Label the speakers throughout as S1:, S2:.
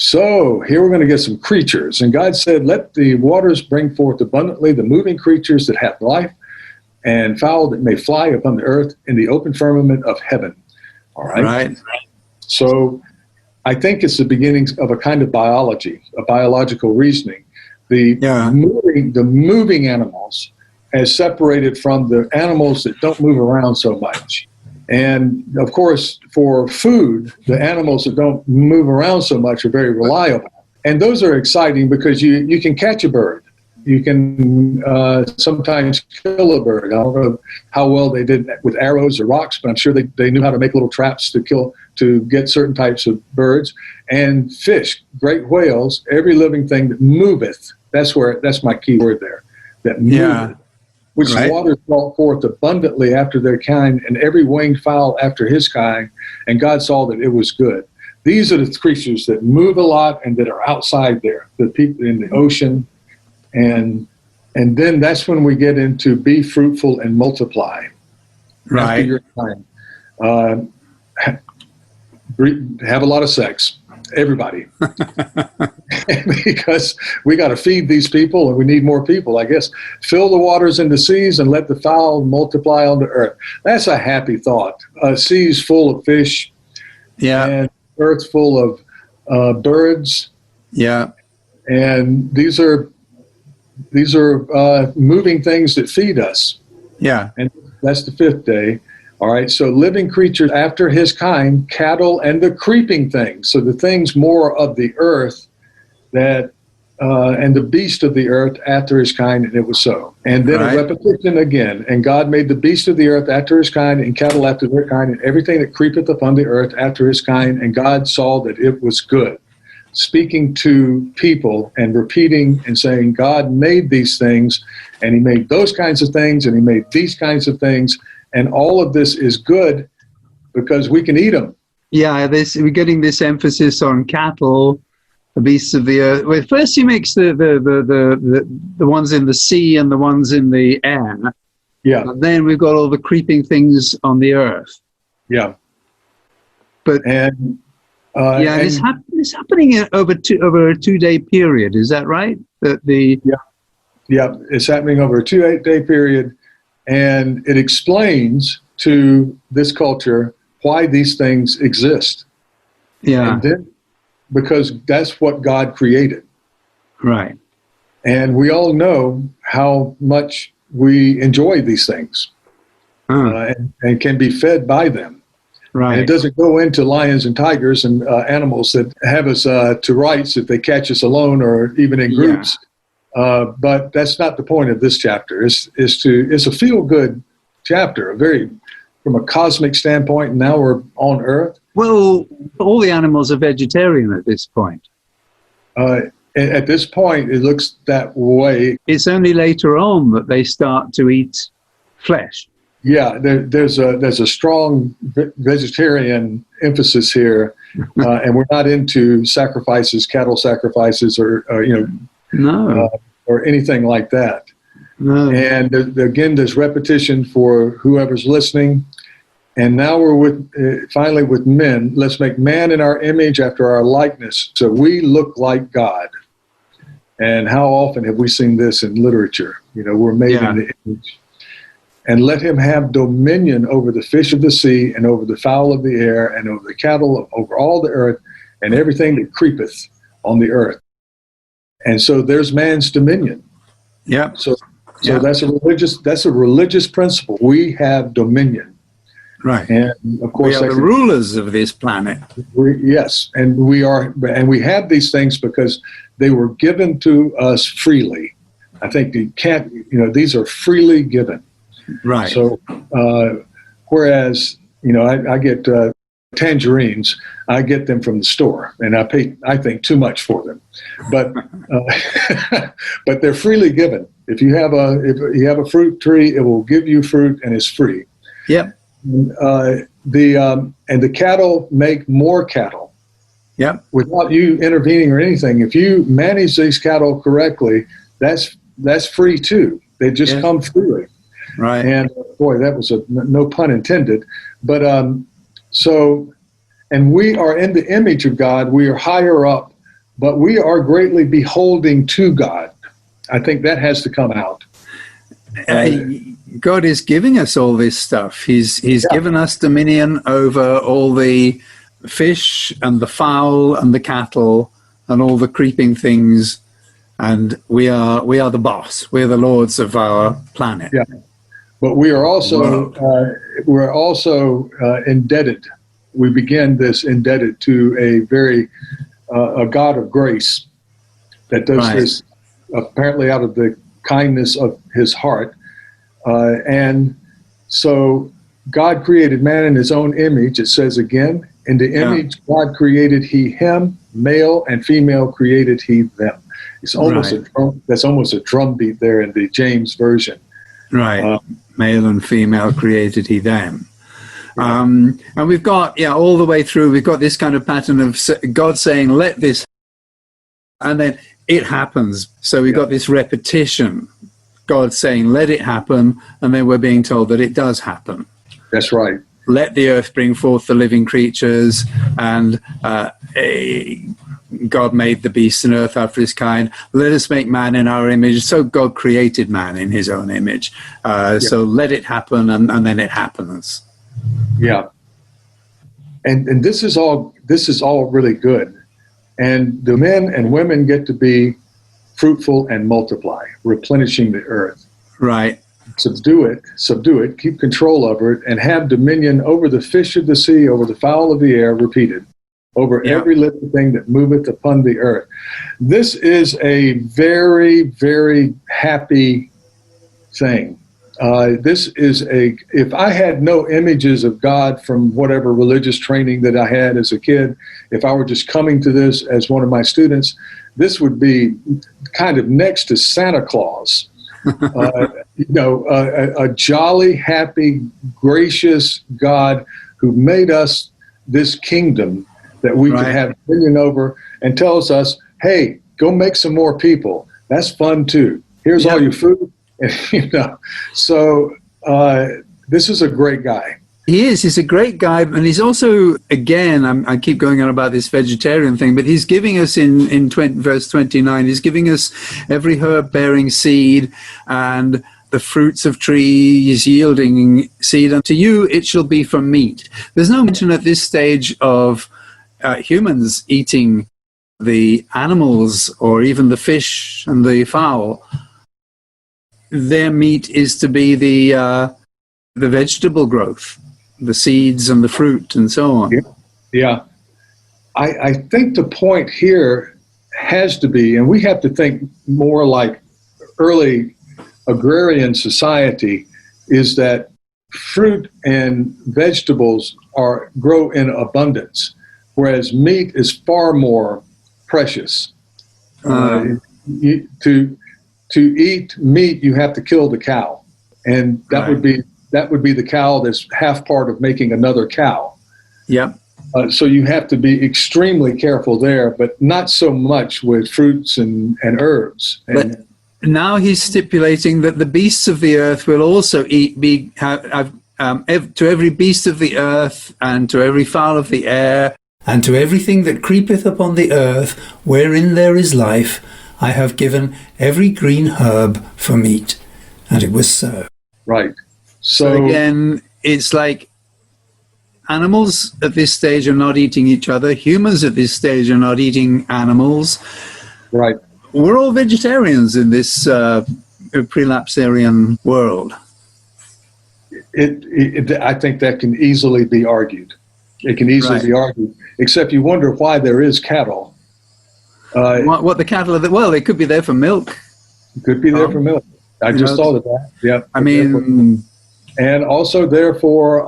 S1: So here we're going to get some creatures. And God said, let the waters bring forth abundantly the moving creatures that have life, and fowl that may fly upon the earth in the open firmament of heaven. All right.
S2: Right.
S1: So I think it's the beginnings of a kind of biology, a biological reasoning. The moving animals as separated from the animals that don't move around so much. And of course, for food, the animals that don't move around so much are very reliable. And those are exciting because you can catch a bird. You can sometimes kill a bird. I don't know how well they did with arrows or rocks, but I'm sure they knew how to make little traps to get certain types of birds. And fish, great whales, every living thing that moveth. That's my key word there. That moveth.
S2: Yeah.
S1: Which the waters brought forth abundantly after their kind, and every winged fowl after his kind, and God saw that it was good. These are the creatures that move a lot and that are outside there, the people in the ocean, and then that's when we get into be fruitful and multiply.
S2: Right.
S1: After your time. Have a lot of sex, everybody. Because we got to feed these people and we need more people, I guess. Fill the waters in the seas and let the fowl multiply on the earth. That's a happy thought. Seas full of fish, and earth full of birds.
S2: Yeah.
S1: And these are moving things that feed us.
S2: Yeah.
S1: And that's the fifth day. All right, so living creatures after his kind, cattle and the creeping things. So the things more of the earth that, and the beast of the earth after his kind, and it was so. And then a repetition again. And God made the beast of the earth after his kind, and cattle after their kind, and everything that creepeth upon the earth after his kind. And God saw that it was good. Speaking to people and repeating and saying, God made these things, and he made those kinds of things, and he made these kinds of things. And all of this is good because we can eat them.
S3: Yeah, we're getting this emphasis on cattle, the beasts of the earth. Well, first he makes the ones in the sea and the ones in the air.
S1: Yeah.
S3: And then we've got all the creeping things on the earth.
S1: Yeah.
S3: But it's happening over a 2-day period. Is that right?
S1: It's happening over a 2-day period. And it explains to this culture why these things exist.
S3: Yeah.
S1: And then, because that's what God created.
S3: Right.
S1: And we all know how much we enjoy these things and can be fed by them.
S3: Right.
S1: And it doesn't go into lions and tigers and animals that have us to rights if they catch us alone or even in groups. Yeah. But that's not the point of this chapter. It's a feel-good chapter, from a cosmic standpoint. And now we're on Earth.
S3: Well, all the animals are vegetarian at this point.
S1: At this point, it looks that way.
S3: It's only later on that they start to eat flesh.
S1: Yeah, there's a strong vegetarian emphasis here, and we're not into sacrifices, cattle sacrifices, or or anything like that. No. And again, there's repetition for whoever's listening. And now we're finally with men. Let's make man in our image after our likeness, so we look like God. And how often have we seen this in literature? We're made in the image. And let him have dominion over the fish of the sea and over the fowl of the air and over the cattle, over all the earth and everything that creepeth on the earth. And so there's man's dominion.
S2: Yeah.
S1: So that's a religious principle. We have dominion.
S2: Right.
S1: And of course,
S2: we are the rulers of this planet.
S1: Yes, and we have these things because they were given to us freely. I think these are freely given.
S2: Right.
S1: So, whereas I get tangerines, I get them from the store, and I pay, I think, too much for them, but but they're freely given. If you have a fruit tree, it will give you fruit, and it's free.
S2: Yep.
S1: And the cattle make more cattle.
S2: Yep.
S1: Without you intervening or anything. If you manage these cattle correctly, that's free too. They just come freely.
S2: Right.
S1: And boy, that was no pun intended. But and we are in the image of God. We are higher up but we are greatly beholding to God. I think that has to come out.
S2: God is giving us all this stuff. He's given us dominion over all the fish and the fowl and the cattle and all the creeping things, and we are the boss. We're the lords of our planet.
S1: Yeah, but we are also indebted. We begin this indebted to a God of grace that does this apparently out of the kindness of his heart. And so God created man in his own image. It says again, in the image God created he him, male and female created he them. It's almost that's almost a drum beat there in the James version.
S2: Right. Male and female created he them. And we've got, all the way through, we've got this kind of pattern of God saying, let this, and then it happens. So we've got this repetition, God saying, let it happen, and then we're being told that it does happen.
S1: That's right.
S2: Let the earth bring forth the living creatures, and God made the beasts and earth after his kind. Let us make man in our image. So God created man in his own image. So let it happen, and then it happens.
S1: Yeah. And this is all really good. And the men and women get to be fruitful and multiply, replenishing the earth.
S2: Right.
S1: Subdue it, keep control over it, and have dominion over the fish of the sea, over the fowl of the air, repeated, over every living thing that moveth upon the earth. This is a very, very happy thing. If I had no images of God from whatever religious training that I had as a kid, if I were just coming to this as one of my students, this would be kind of next to Santa Claus. A jolly, happy, gracious God who made us this kingdom that we can have dominion over, and tells us, hey, go make some more people. That's fun too. Here's all your food. So this is a great guy.
S2: He is. He's a great guy, and he's also, again, I keep going on about this vegetarian thing, but he's giving us in verse 29, he's giving us every herb bearing seed and the fruits of trees yielding seed. And to you, it shall be for meat. There's no mention at this stage of humans eating the animals or even the fish and the fowl. Their meat is to be the vegetable growth, the seeds and the fruit and so on.
S1: Yeah. I think the point here has to be, and we have to think more like early agrarian society, is that fruit and vegetables grow in abundance, whereas meat is far more precious. To eat meat, you have to kill the cow, and that would be the cow that's half part of making another cow.
S2: Yep.
S1: So you have to be extremely careful there, but not so much with fruits and herbs.
S2: But now he's stipulating that the beasts of the earth will also to every beast of the earth and to every fowl of the air and to everything that creepeth upon the earth, wherein there is life, I have given every green herb for meat. And it was so.
S1: Right.
S2: So again, it's like animals at this stage are not eating each other. Humans at this stage are not eating animals.
S1: Right.
S2: We're all vegetarians in this prelapsarian world.
S1: I think that can easily be argued. It can easily be argued, except you wonder why there is cattle.
S2: What the cattle are? Well, they could be there for milk.
S1: Could be there for milk. I just thought of that. Yeah.
S2: I mean,
S1: and also there for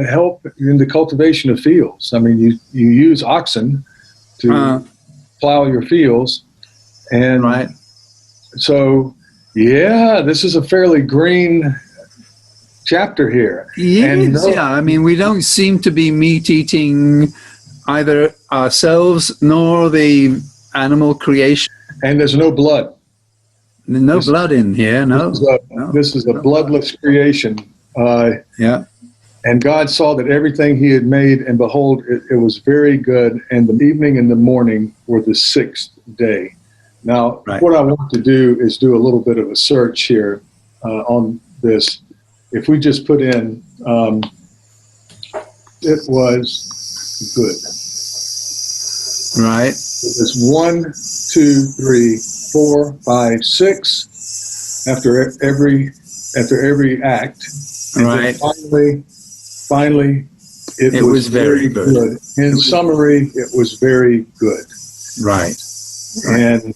S1: help in the cultivation of fields. I mean, you use oxen to plow your fields, and so this is a fairly green chapter here.
S2: Yes, I mean, we don't seem to be meat eating either ourselves nor the animal creation.
S1: And there's no blood.
S2: No blood in here, no.
S1: This is a bloodless creation. And God saw that everything he had made, and behold, it was very good. And the evening and the morning were the sixth day. Now, what I want to do is do a little bit of a search here on this. If we just put in, it was good.
S2: Right.
S1: It was 1, 2, 3, 4, 5, 6 after every act. And
S2: right.
S1: Finally, it was very good. In summary, it was very good.
S2: Right.
S1: And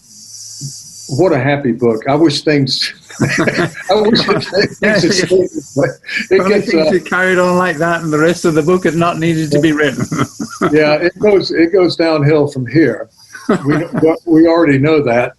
S1: what a happy book. I wish things things
S2: had carried on like that, and the rest of the book had not needed to be written.
S1: Yeah, it goes downhill from here. We already know that.